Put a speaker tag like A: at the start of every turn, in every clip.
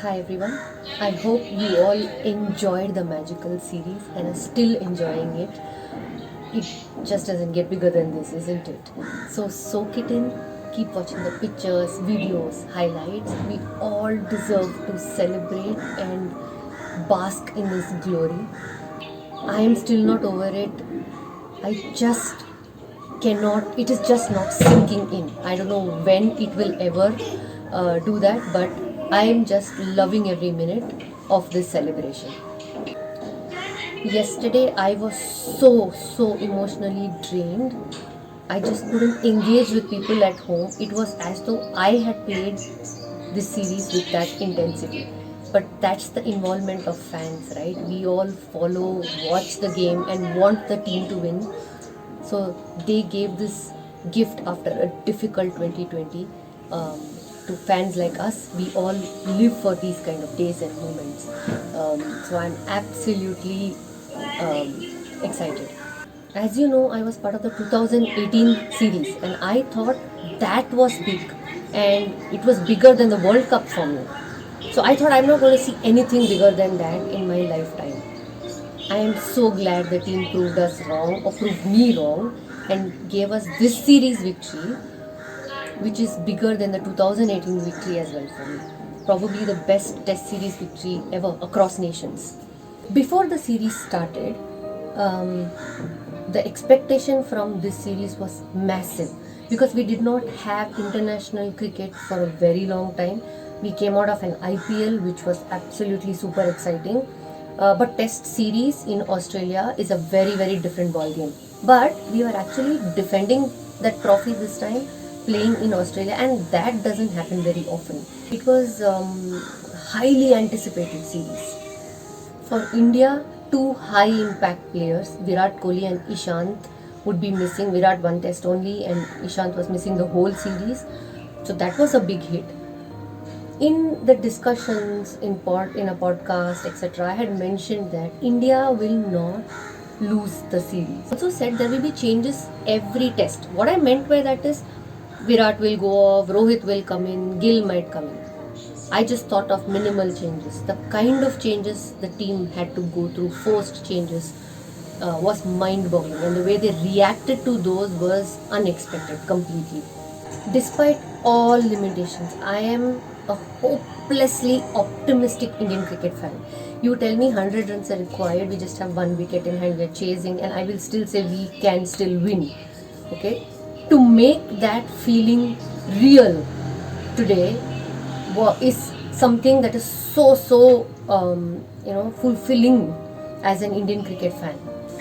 A: Hi everyone. I hope you all enjoyed the magical series and are still enjoying it. It just doesn't get bigger than this, isn't it? So soak it in, keep watching the pictures, videos, highlights. We all deserve to celebrate and bask in this glory. I am still not over it. I just cannot, it is just not sinking in. I don't know when it will ever do that, but I am just loving every minute of this celebration. Yesterday I was so emotionally drained. I just couldn't engage with people at home. It was as though I had played this series with that intensity. But that's the involvement of fans, right? We all follow, watch the game, and want the team to win. So they gave this gift after a difficult 2020 to fans like us. We all live for these kind of days and moments. So I'm absolutely excited. As you know, I was part of the 2018 series, and I thought that was big, and it was bigger than the World Cup for me. So I thought I'm not going to see anything bigger than that in my lifetime. I am so glad the team proved us wrong, or proved me wrong, and gave us this series victory, which is bigger than the 2018 victory as well for me. Probably the best test series victory ever across nations. Before the series started, um, the expectation from this series was massive because we did not have international cricket for a very long time. We came out of an IPL, which was absolutely super exciting. But Test series in Australia is a very different ballgame. But we were actually defending that trophy this time, playing in Australia, and that doesn't happen very often. It was highly anticipated series. For India, two high impact players, Virat Kohli and Ishant, would be missing. Virat one test only, and Ishant was missing the whole series. So that was a big hit. In the discussions in a podcast, etc., I had mentioned that India will not lose the series. Also said there will be changes every test. What I meant by that is Virat will go off, Rohit will come in, Gill might come in. I just thought of minimal changes. The kind of changes the team had to go through, forced changes, was mind-boggling, and the way they reacted to those was unexpected completely. Despite all limitations, I am a hopelessly optimistic Indian cricket fan. You tell me 100 runs are required, we just have one wicket in hand, we are chasing, and I will still say we can still win. Okay? To make that feeling real today is something that is so fulfilling as an Indian cricket fan.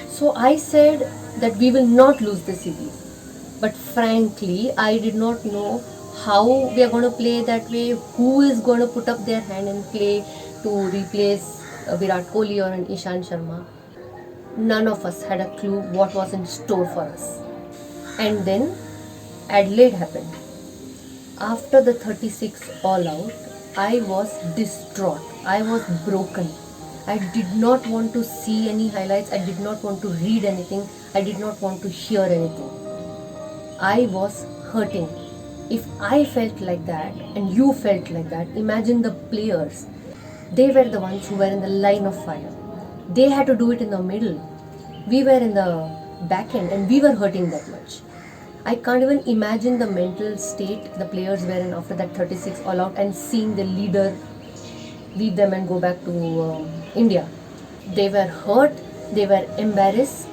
A: So I said that we will not lose the series. But frankly, I did not know how we are going to play that way, who is going to put up their hand and play to replace Virat Kohli or an Ishant Sharma. None of us had a clue what was in store for us. And then Adelaide happened. After the 36 all out, I was distraught. I was broken. I did not want to see any highlights. I did not want to read anything. I did not want to hear anything. I was hurting. If I felt like that and you felt like that, imagine the players. They were the ones who were in the line of fire. They had to do it in the middle. We were in the back end and we were hurting that much. I can't even imagine the mental state the players were in after that 36 all out and seeing the leader leave them and go back to India. They were hurt, they were embarrassed,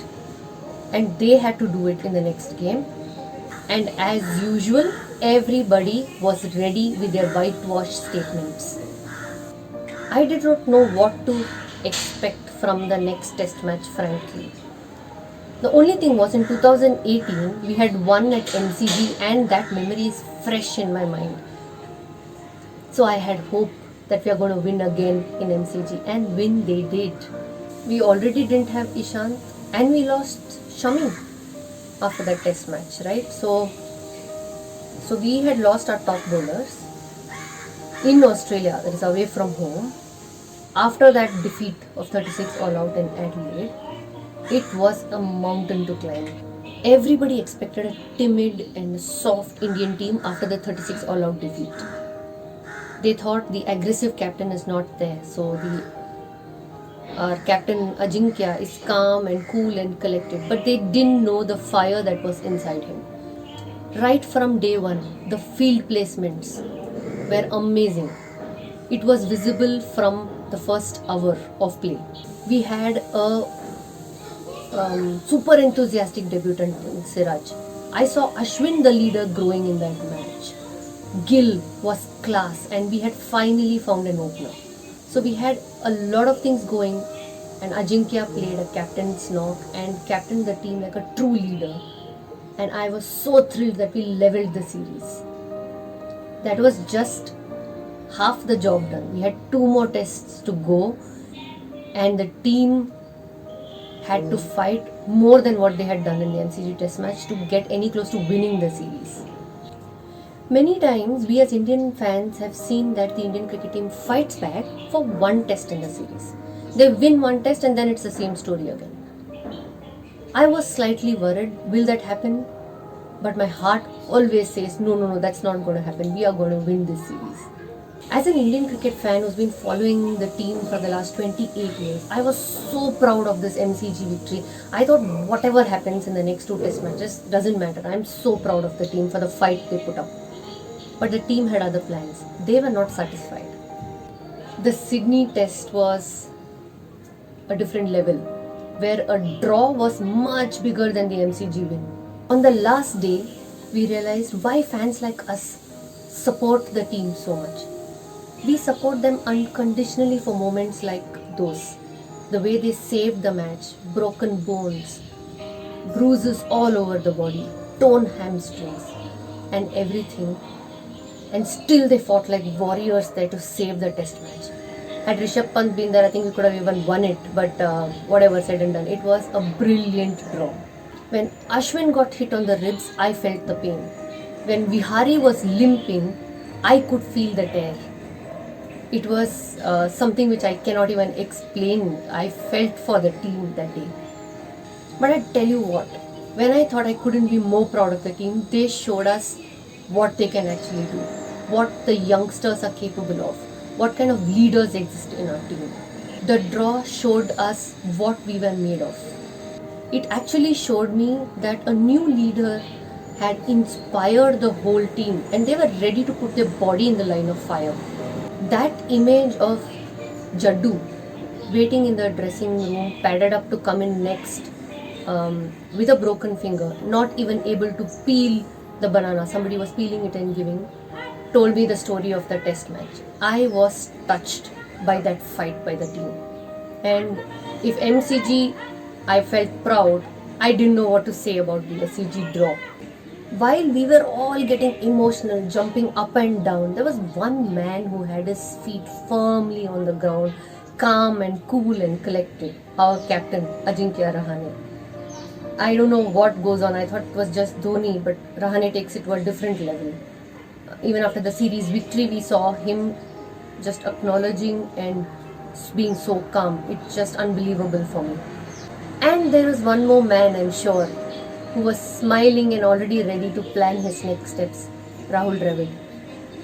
A: and they had to do it in the next game. And as usual, everybody was ready with their whitewash statements. I did not know what to expect from the next test match, frankly. The only thing was in 2018, we had won at MCG, and that memory is fresh in my mind. So I had hope that we are going to win again in MCG, and win they did. We already didn't have Ishant, and we lost Shami after that test match, right? So we had lost our top bowlers in Australia, that is away from home. After that defeat of 36 all out in Adelaide, it was a mountain to climb. Everybody expected a timid and soft Indian team after the 36 all out defeat. They thought the aggressive captain is not there, so our captain Ajinkya is calm and cool and collected, but they didn't know the fire that was inside him. Right from day one, the field placements were amazing. It was visible from the first hour of play. We had a super enthusiastic debutant in Siraj. I saw Ashwin the leader growing in that match. Gill was class, and we had finally found an opener. So we had a lot of things going, and Ajinkya played a captain's knock and captained the team like a true leader. And I was so thrilled that we leveled the series. That was just half the job done. We had 2 more tests to go, and the team had to fight more than what they had done in the MCG test match to get any close to winning the series. Many times we as Indian fans have seen that the Indian cricket team fights back for one test in the series. They win one test and then it's the same story again. I was slightly worried, will that happen? But my heart always says, no, that's not going to happen. We are going to win this series. As an Indian cricket fan who's been following the team for the last 28 years, I was so proud of this MCG victory. I thought whatever happens in the next 2 test matches doesn't matter. I'm so proud of the team for the fight they put up. But the team had other plans. They were not satisfied. The Sydney test was a different level, where a draw was much bigger than the MCG win. On the last day, we realized why fans like us support the team so much. We support them unconditionally for moments like those. The way they saved the match, broken bones, bruises all over the body, torn hamstrings, and everything. And still they fought like warriors there to save the test match. Had Rishabh Pant been there, I think we could have even won it. But whatever said and done, it was a brilliant draw. When Ashwin got hit on the ribs, I felt the pain. When Vihari was limping, I could feel the tear. It was something which I cannot even explain. I felt for the team that day. But I tell you what, when I thought I couldn't be more proud of the team, they showed us what they can actually do, what the youngsters are capable of, what kind of leaders exist in our team. The draw showed us what we were made of. It actually showed me that a new leader had inspired the whole team and they were ready to put their body in the line of fire. That image of Jaddu waiting in the dressing room, padded up to come in next with a broken finger, not even able to peel the banana, somebody was peeling it and giving, told me the story of the test match. I was touched by that fight by the team. And if MCG, I felt proud, I didn't know what to say about the SCG draw. While we were all getting emotional, jumping up and down, there was one man who had his feet firmly on the ground, calm and cool and collected, our captain, Ajinkya Rahane. I don't know what goes on. I thought it was just Dhoni, but Rahane takes it to a different level. Even after the series victory, we saw him just acknowledging and being so calm. It's just unbelievable for me. And there was one more man, I'm sure, who was smiling and already ready to plan his next steps, Rahul Dravid.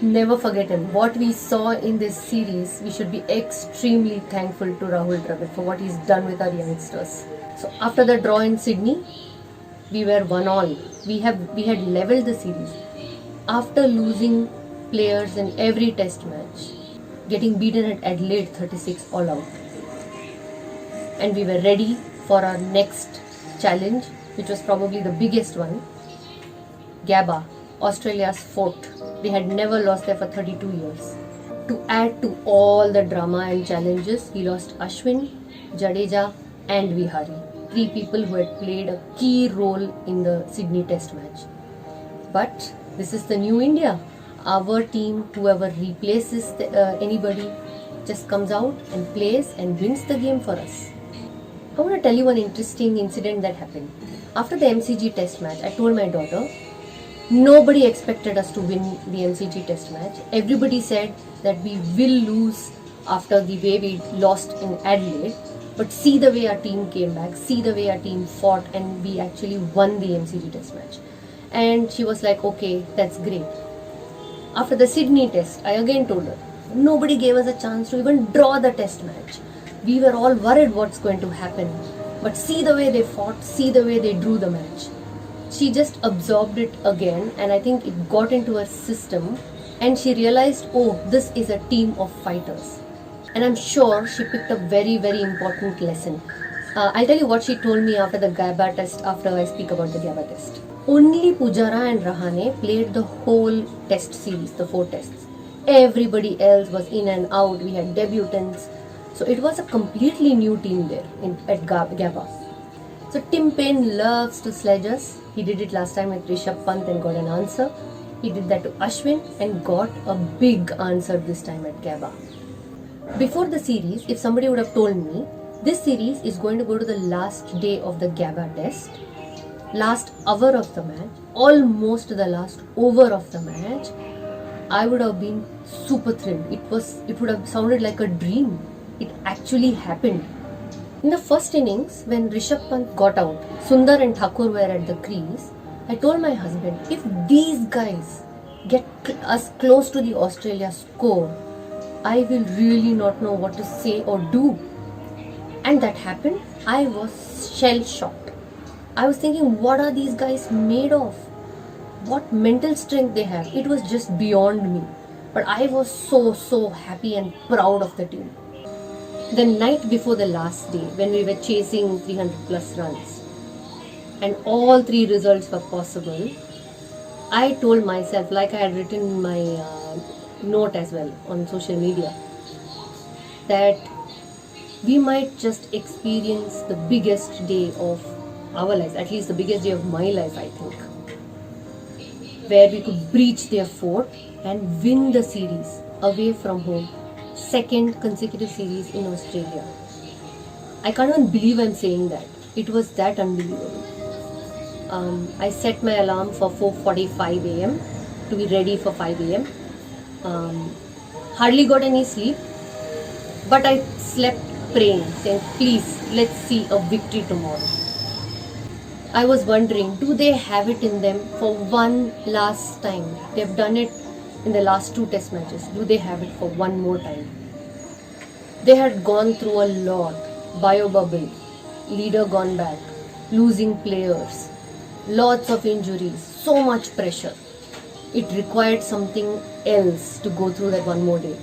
A: Never forget him. What we saw in this series, we should be extremely thankful to Rahul Dravid for what he's done with our youngsters. So after the draw in Sydney, we were 1-1. We had leveled the series. After losing players in every test match, getting beaten at Adelaide 36 all out. And we were ready for our next challenge, which was probably the biggest one. Gabba, Australia's fort. They had never lost there for 32 years. To add to all the drama and challenges, he lost Ashwin, Jadeja and Vihari. 3 people who had played a key role in the Sydney test match. But this is the new India. Our team, whoever replaces anybody, just comes out and plays and wins the game for us. I want to tell you one interesting incident that happened. After the MCG test match, I told my daughter, nobody expected us to win the MCG test match. Everybody said that we will lose after the way we lost in Adelaide. But see the way our team came back, see the way our team fought, and we actually won the MCG test match. And she was like, okay, that's great. After the Sydney test, I again told her, Nobody gave us a chance to even draw the test match. We were all worried what's going to happen. But see the way they fought, see the way they drew the match. She just absorbed it again, and I think it got into her system, and she realized, oh, this is a team of fighters. And I'm sure she picked a very, very important lesson. I'll tell you what she told me after the GABA test, after I speak about the GABA test. Only Pujara and Rahane played the whole test series, the 4 tests. Everybody else was in and out. We had debutants. So it was a completely new team there at GABA. So Tim Payne loves to sledge us. He did it last time with Rishabh Pant and got an answer. He did that to Ashwin and got a big answer this time at GABA. Before the series, if somebody would have told me, this series is going to go to the last day of the GABA test, last hour of the match, almost the last over of the match, I would have been super thrilled. It would have sounded like a dream. It actually happened. In the first innings, when Rishabh Pant got out, Sundar and Thakur were at the crease. I told my husband, if these guys get us close to the Australia score, I will really not know what to say or do. And that happened. I was shell shocked. I was thinking, what are these guys made of? What mental strength they have. It was just beyond me. But I was so happy and proud of the team. The night before the last day, when we were chasing 300 plus runs, and all 3 results were possible, I told myself, like I had written in my note as well on social media, that we might just experience the biggest day of our lives, at least the biggest day of my life, I think, where we could breach their fort and win the series away from home. Second consecutive series in Australia. I can't even believe I'm saying that. It was that unbelievable. I set my alarm for 4:45 a.m. to be ready for 5 a.m. Hardly got any sleep, but I slept praying, saying, please, let's see a victory tomorrow. I was wondering, do they have it in them for one last time? They've done it in the last 2 test matches. Do they have it for one more time? They had gone through a lot. Bio bubble, leader gone back, losing players, lots of injuries, so much pressure. It required something else to go through that one more day.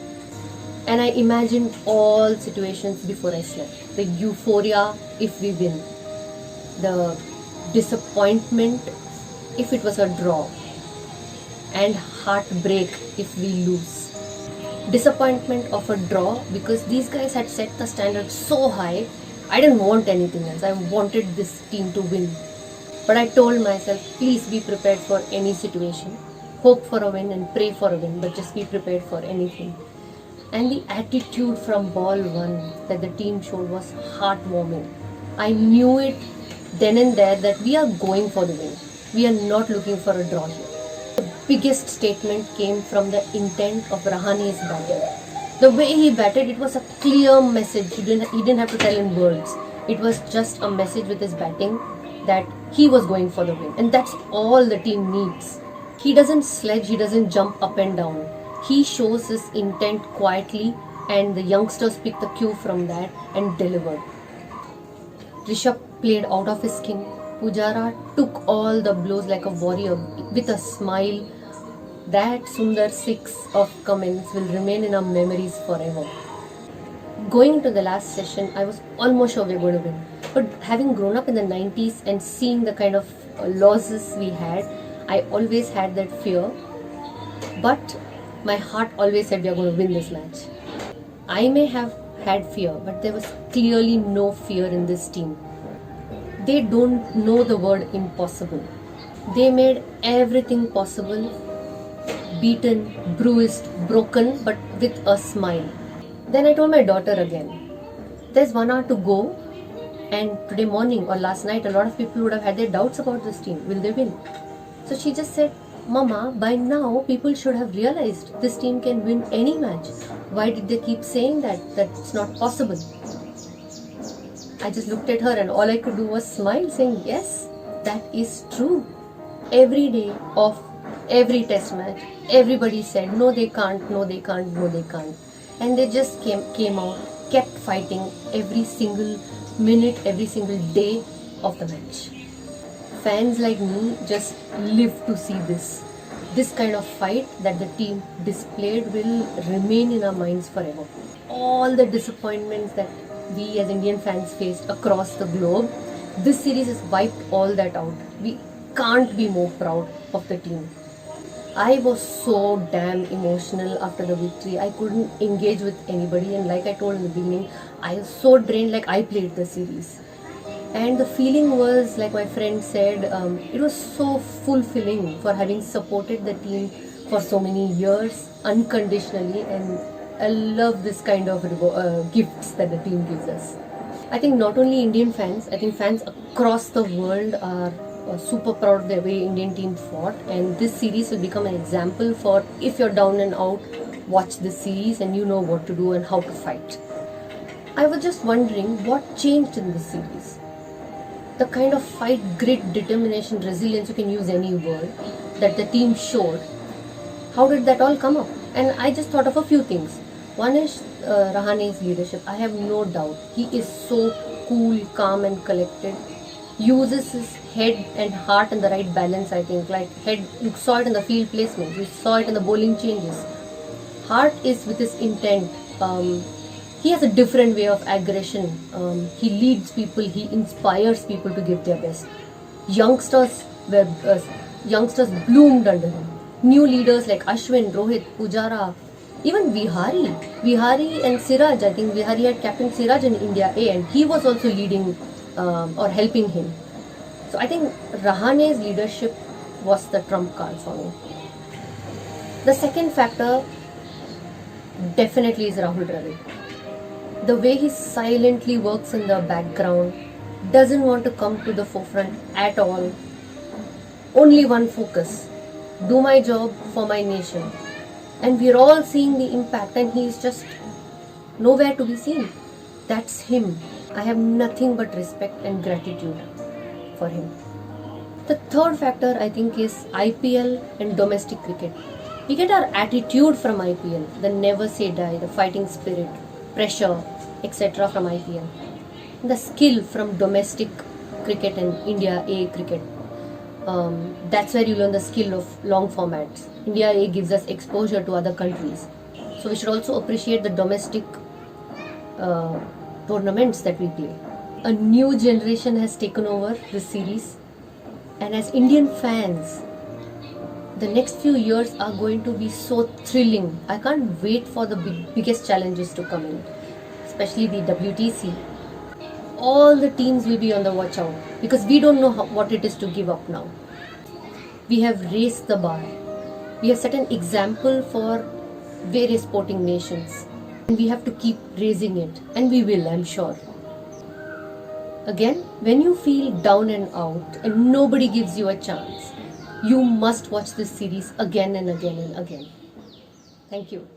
A: And I imagined all situations before I slept. The euphoria if we win. The disappointment if it was a draw. And heartbreak if we lose. Disappointment of a draw because these guys had set the standard so high. I didn't want anything else. I wanted this team to win. But I told myself, please be prepared for any situation. Hope for a win and pray for a win, but just be prepared for anything. And the attitude from ball 1 that the team showed was heartwarming. I knew it then and there that we are going for the win. We are not looking for a draw here. The biggest statement came from the intent of Rahane's batting. The way he batted, it was a clear message. He didn't have to tell in words. It was just a message with his batting that he was going for the win. And that's all the team needs. He doesn't sledge, he doesn't jump up and down. He shows his intent quietly and the youngsters pick the cue from that and delivered. Rishabh played out of his skin. Pujara took all the blows like a warrior with a smile. That Sundar 6 of Cummins will remain in our memories forever. Going into the last session, I was almost sure we were going to win. But having grown up in the 90s and seeing the kind of losses we had, I always had that fear. But my heart always said we are going to win this match. I may have had fear, but there was clearly no fear in this team. They don't know the word impossible. They made everything possible, beaten, bruised, broken, but with a smile. Then I told my daughter again, there's 1 hour to go, and today morning or last night a lot of people would have had their doubts about this team. Will they win? So she just said, Mama, by now people should have realized this team can win any match. Why did they keep saying that it's not possible? I just looked at her and all I could do was smile, saying, yes, that is true. Every day of Every test match, everybody said, no, they can't, no, they can't, no, they can't. And they just came out, kept fighting every single minute, every single day of the match. Fans like me just live to see this. This kind of fight that the team displayed will remain in our minds forever. All the disappointments that we as Indian fans faced across the globe, this series has wiped all that out. We can't be more proud of the team. I was so damn emotional after the victory. I couldn't engage with anybody, and like I told in the beginning, I was so drained, like I played the series. And the feeling was, like my friend said, it was so fulfilling for having supported the team for so many years unconditionally, and I love this kind of gifts that the team gives us. I think not only Indian fans, I think fans across the world are super proud of the way Indian team fought, and this series will become an example for if you're down and out, watch this series and you know what to do and how to fight. I was just wondering what changed in this series. The kind of fight, grit, determination, resilience, you can use any word, that the team showed. How did that all come up? And I just thought of a few things. One is Rahane's leadership. I have no doubt. He is so cool, calm and collected. Uses his head and heart in the right balance, I think. Like head, you saw it in the field placement. You saw it in the bowling changes. Heart is with his intent. He has a different way of aggression. He leads people. He inspires people to give their best. Youngsters bloomed under him. New leaders like Ashwin, Rohit, Pujara, even Vihari and Siraj. I think Vihari had captain Siraj in India A, and he was also leading or helping him. So I think Rahane's leadership was the trump card for me. The second factor definitely is Rahul Dravid. The way he silently works in the background, doesn't want to come to the forefront at all. Only one focus: do my job for my nation. And we're all seeing the impact, and he's just nowhere to be seen. That's him. I have nothing but respect and gratitude for him. The third factor, I think, is IPL and domestic cricket. We get our attitude from IPL, the never say die, the fighting spirit, pressure, etc. from IPL. The skill from domestic cricket and India A cricket. That's where you learn the skill of long formats. India A gives us exposure to other countries. So we should also appreciate the domestic tournaments that we play. A new generation has taken over this series, and as Indian fans, the next few years are going to be so thrilling. I can't wait for the biggest challenges to come in, especially the WTC. All the teams will be on the watch out because we don't know what it is to give up now. We have raised the bar. We have set an example for various sporting nations, and we have to keep raising it, and we will, I'm sure. Again, when you feel down and out and nobody gives you a chance, you must watch this series again and again and again. Thank you.